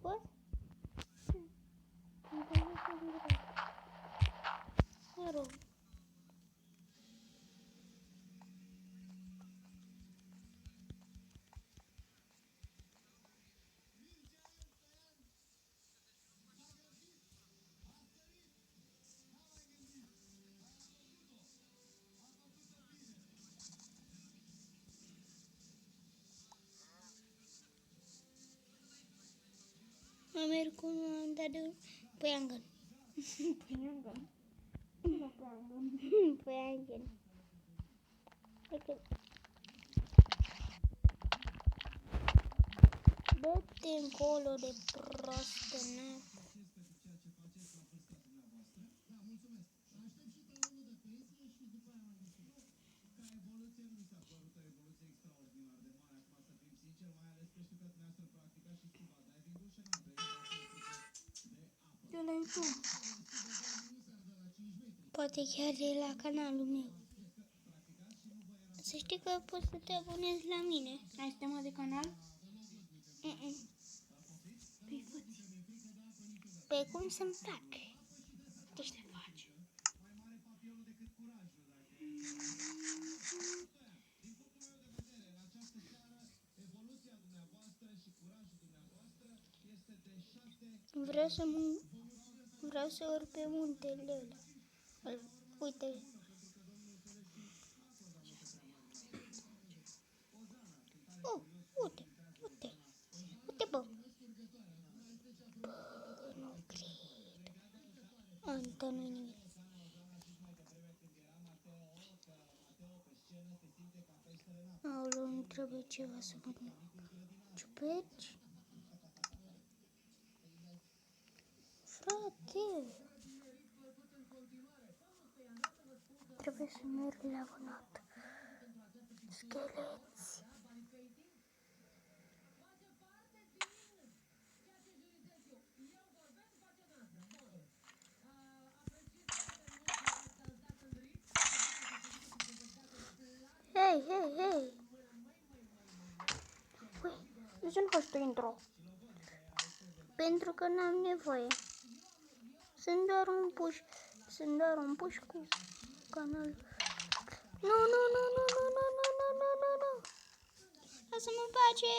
What? Mă rog. Mă merg cu un dat de păiangan. Păiangan. Păiangan. Dă-te încolo de prostă, n-a. De la YouTube. Poate chiar de la canalul meu. Să știi că poți să te abonezi la mine. Ai temă de canal? Păi Păi cum să-mi fac? Ce te faci? Vreau să urc pe muntele ăla. Uite. Oh, uite. Uite, bă. Bă, nu cred. Anta, nu-i nimic. Aoleu, nu trebuie ceva să mă ciuperci? Frate! Trebuie să merg la vânat. Scheleți! Hei! Ui, De ce nu faci tu intro? pentru că n-am nevoie. Sunt doar un puș cu canal. Nu. Lasă-mă în pace!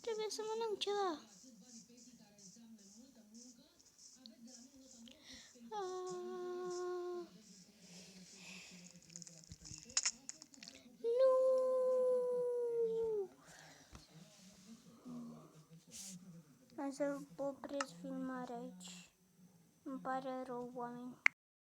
Trebuie să mănânc ceva. Nu! Am să opresc filmarea aici. Îmi pare rău, oameni.